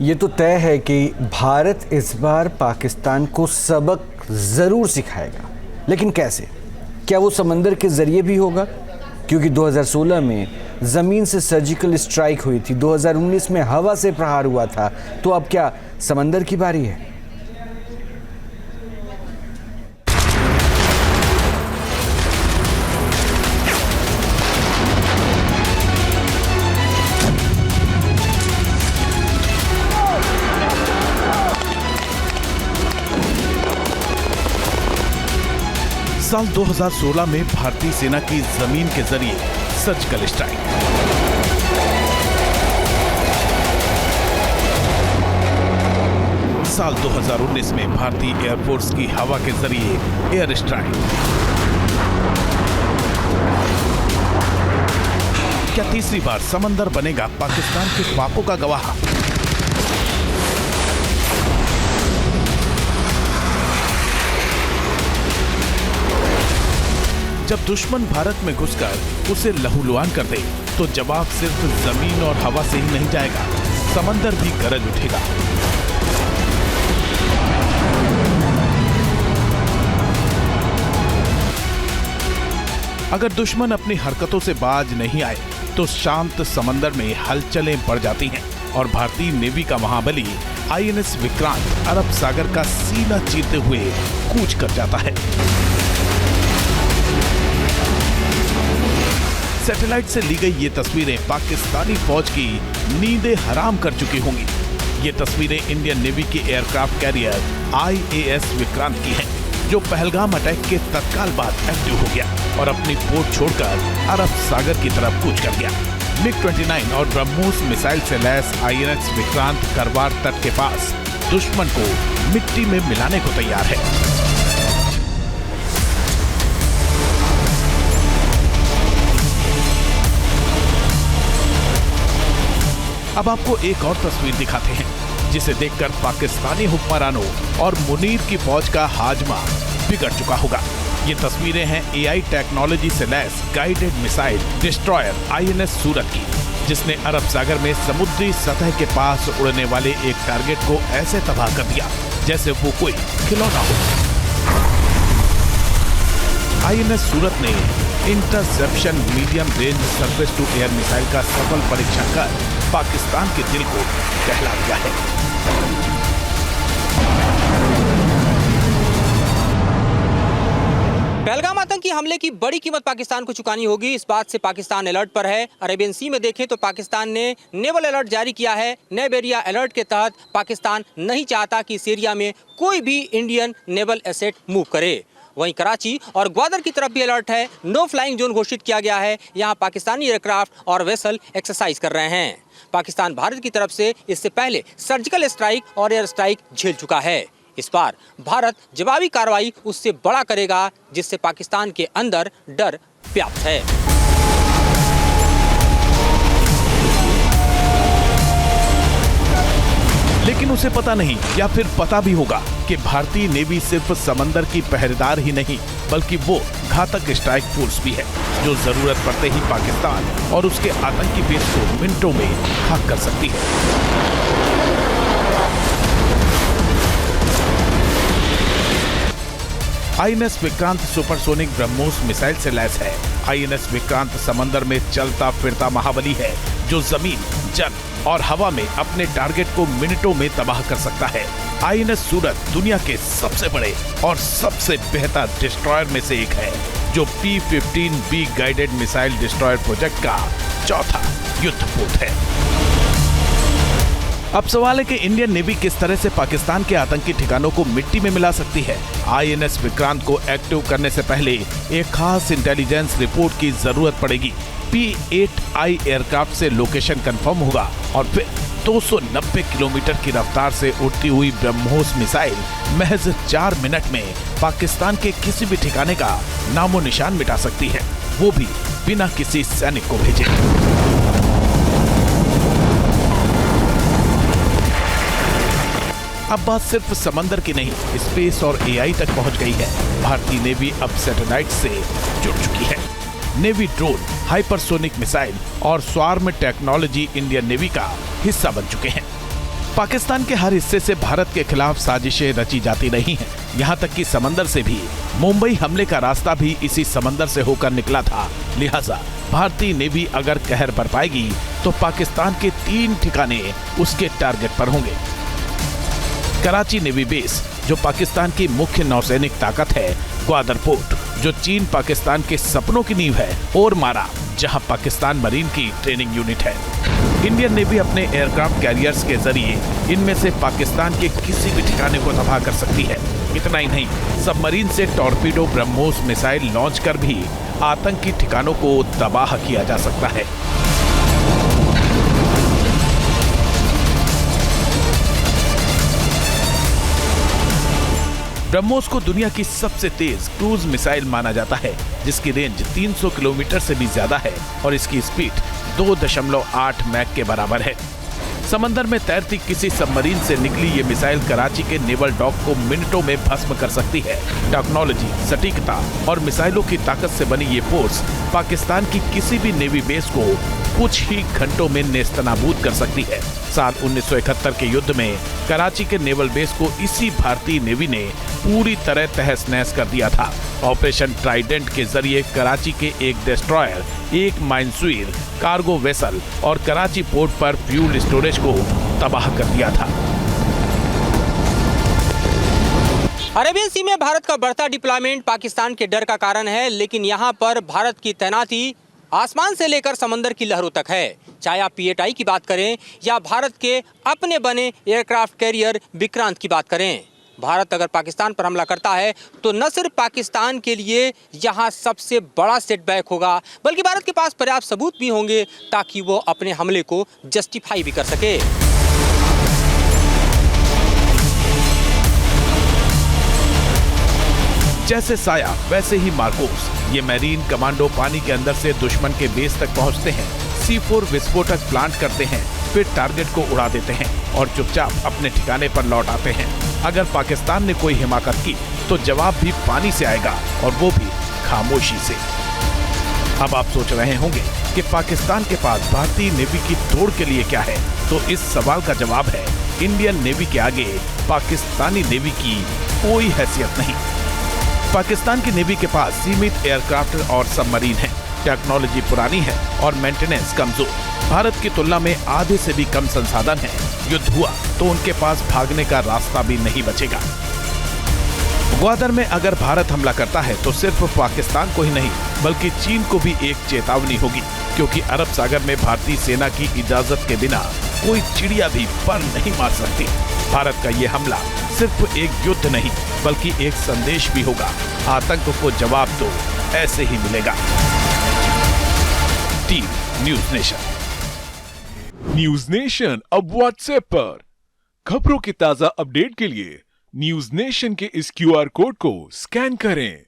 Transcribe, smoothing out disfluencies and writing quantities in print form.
ये तो तय है कि भारत इस बार पाकिस्तान को सबक ज़रूर सिखाएगा, लेकिन कैसे? क्या वो समंदर के ज़रिए भी होगा? क्योंकि 2016 में ज़मीन से सर्जिकल स्ट्राइक हुई थी, 2019 में हवा से प्रहार हुआ था, तो अब क्या समंदर की बारी है? साल 2016 में भारतीय सेना की जमीन के जरिए सर्जिकल स्ट्राइक। साल 2019 में भारतीय एयरफोर्स की हवा के जरिए एयर स्ट्राइक। क्या तीसरी बार समंदर बनेगा पाकिस्तान के पापों का गवाह? जब दुश्मन भारत में घुसकर उसे लहूलुहान कर दे तो जवाब सिर्फ जमीन और हवा से ही नहीं जाएगा, समंदर भी गरज उठेगा। अगर दुश्मन अपनी हरकतों से बाज नहीं आए तो शांत समंदर में हलचलें बढ़ जाती हैं और भारतीय नेवी का महाबली आईएनएस विक्रांत अरब सागर का सीना चीरते हुए कूच कर जाता है। सैटेलाइट से ली गई ये तस्वीरें पाकिस्तानी फौज की नींदें हराम कर चुकी होंगी। ये तस्वीरें इंडियन नेवी के एयरक्राफ्ट कैरियर आईएएस विक्रांत की हैं, जो पहलगाम अटैक के तत्काल बाद एक्टिव हो गया और अपनी पोर्ट छोड़कर अरब सागर की तरफ कूच कर गया। MiG-29 और ब्रह्मोस मिसाइल से लैस आईएनएस विक्रांत करवार तट के पास दुश्मन को मिट्टी में मिलाने को तैयार है। अब आपको एक और तस्वीर दिखाते हैं, जिसे देखकर पाकिस्तानी हुक्मरानों और मुनीर की फौज का हाजमा बिगड़ चुका होगा। ये तस्वीरें हैं एआई टेक्नोलॉजी से lace guided missile destroyer INS सूरत की, जिसने अरब सागर में समुद्री सतह के पास उड़ने वाले एक टारगेट को ऐसे तबाह कर दिया जैसे वो कोई खिलौना हो। आईएनएस सूरत ने interception medium range surface to air missile का सफल परीक्षण कर पाकिस्तान के दिल को दहला दिया है। पहलगाम आतंकी हमले की बड़ी कीमत पाकिस्तान को चुकानी होगी, इस बात से पाकिस्तान अलर्ट पर है। अरेबियन सी में देखें तो पाकिस्तान ने नेवल अलर्ट जारी किया है। नेव एरिया अलर्ट के तहत पाकिस्तान नहीं चाहता कि इस एरिया में कोई भी इंडियन नेवल एसेट मूव करे। वहीं कराची और ग्वादर की तरफ भी अलर्ट है। नो फ्लाइंग जोन घोषित किया गया है। यहाँ पाकिस्तानी एयरक्राफ्ट और वेसल एक्सरसाइज कर रहे हैं। पाकिस्तान भारत की तरफ से इससे पहले सर्जिकल स्ट्राइक और एयर स्ट्राइक झेल चुका है। इस बार भारत जवाबी कार्रवाई उससे बड़ा करेगा, जिससे पाकिस्तान के अंदर डर व्याप्त है। लेकिन उसे पता नहीं, या फिर पता भी होगा, कि भारतीय नेवी सिर्फ समंदर की पहरेदार ही नहीं बल्कि वो घातक स्ट्राइक फोर्स भी है, जो जरूरत पड़ते ही पाकिस्तान और उसके आतंकी बेस को मिनटों में खाक कर सकती है। INS Vikrant supersonic BrahMos missile से लैस है। आईएनएस विक्रांत समंदर में चलता फिरता महाबली है, जो जमीन, जल और हवा में अपने टारगेट को मिनटों में तबाह कर सकता है। आईएनएस सूरत दुनिया के सबसे बड़े और सबसे बेहतर डिस्ट्रॉयर में से एक है, जो P-15B guided missile destroyer project का चौथा युद्धपोत है। अब सवाल है कि इंडियन नेवी किस तरह से पाकिस्तान के आतंकी ठिकानों को मिट्टी में मिला सकती है। आईएनएस विक्रांत को एक्टिव करने से पहले एक खास इंटेलिजेंस रिपोर्ट की जरूरत पड़ेगी। P-8I एयरक्राफ्ट से लोकेशन कंफर्म होगा और फिर 290 किलोमीटर की रफ्तार से उड़ती हुई ब्रह्मोस मिसाइल महज 4 मिनट में पाकिस्तान के किसी भी ठिकाने का नामो निशान मिटा सकती है, वो भी बिना किसी सैनिक को भेजे। अब बात सिर्फ समंदर की नहीं, स्पेस और एआई तक पहुंच गई है। भारतीय नेवी अब सैटेलाइट से जुड़ चुकी है। नेवी ड्रोन, हाइपरसोनिक मिसाइल और स्वार्म टेक्नोलॉजी इंडियन नेवी का हिस्सा बन चुके हैं। पाकिस्तान के हर हिस्से से भारत के खिलाफ साजिशें रची जाती रही हैं। यहाँ तक कि समंदर से भी। मुंबई हमले का रास्ता भी इसी समंदर से होकर निकला था। लिहाजा भारतीय नेवी अगर कहर बरपाएगी तो पाकिस्तान के 3 ठिकाने उसके टारगेट पर होंगे। कराची नेवी बेस, जो पाकिस्तान की मुख्य नौसैनिक ताकत है, ग्वादर पोर्ट, जो चीन पाकिस्तान के सपनों की नींव है, और मारा, जहां पाकिस्तान मरीन की ट्रेनिंग यूनिट है। इंडियन नेवी अपने एयरक्राफ्ट कैरियर्स के जरिए इनमें से पाकिस्तान के किसी भी ठिकाने को तबाह कर सकती है। इतना ही नहीं, सबमरीन से टॉर्पीडो ब्रह्मोस मिसाइल लॉन्च कर भी आतंकी ठिकानों को तबाह किया जा सकता है। ब्रह्मोस को दुनिया की सबसे तेज क्रूज मिसाइल माना जाता है, जिसकी रेंज 300 किलोमीटर से भी ज्यादा है और इसकी स्पीड 2.8 मैक के बराबर है। समंदर में तैरती किसी सबमरीन से निकली ये मिसाइल कराची के नेवल डॉक को मिनटों में भस्म कर सकती है। टेक्नोलॉजी, सटीकता और मिसाइलों की ताकत से बनी ये फोर्स पाकिस्तान की किसी भी नेवी बेस को कुछ ही घंटों में नेस्तनाबूद कर सकती है। साल 1971 के युद्ध में कराची के नेवल बेस को इसी भारतीय नेवी ने पूरी तरह तहस नहस कर दिया था। ऑपरेशन ट्राइडेंट के जरिए कराची के एक डिस्ट्रॉयर, एक माइनस्वीर, कार्गो वेसल और कराची पोर्ट पर फ्यूल स्टोरेज को तबाह कर दिया था। अरेबियन सी में भारत का बढ़ता डिप्लॉयमेंट पाकिस्तान के डर का कारण है, लेकिन यहाँ पर भारत की तैनाती आसमान से लेकर समंदर की लहरों तक है। चाहे आप पीएटीआई की बात करें या भारत के अपने बने एयरक्राफ्ट कैरियर विक्रांत की बात करें, भारत अगर पाकिस्तान पर हमला करता है तो न सिर्फ पाकिस्तान के लिए यहाँ सबसे बड़ा सेटबैक होगा, बल्कि भारत के पास पर्याप्त सबूत भी होंगे ताकि वो अपने हमले को जस्टिफाई भी कर सके। जैसे साया वैसे ही मार्कोस, ये मैरीन कमांडो पानी के अंदर से दुश्मन के बेस तक पहुंचते हैं, C4 विस्फोटक प्लांट करते हैं, फिर टारगेट को उड़ा देते हैं और चुपचाप अपने ठिकाने पर लौट आते हैं। अगर पाकिस्तान ने कोई हिमाकत की तो जवाब भी पानी से आएगा, और वो भी खामोशी से। अब आप सोच रहे होंगे कि पाकिस्तान के पास भारतीय नेवी की तोड़ के लिए क्या है, तो इस सवाल का जवाब है, इंडियन नेवी के आगे पाकिस्तानी नेवी की कोई हैसियत नहीं। पाकिस्तान की नेवी के पास सीमित एयरक्राफ्ट और सबमरीन है, टेक्नोलॉजी पुरानी है और मेंटेनेंस कमजोर। भारत की तुलना में आधे से भी कम संसाधन है। युद्ध हुआ तो उनके पास भागने का रास्ता भी नहीं बचेगा। ग्वादर में अगर भारत हमला करता है तो सिर्फ पाकिस्तान को ही नहीं बल्कि चीन को भी एक चेतावनी होगी, क्योंकि अरब सागर में भारतीय सेना की इजाजत के बिना कोई चिड़िया भी पर नहीं मार सकती। भारत का ये हमला सिर्फ एक युद्ध नहीं बल्कि एक संदेश भी होगा, आतंक को जवाब दो, ऐसे ही मिलेगा। Team news nation. News nation अब व्हाट्सएप पर खबरों के ताजा अपडेट के लिए न्यूज नेशन के इस QR कोड को स्कैन करें।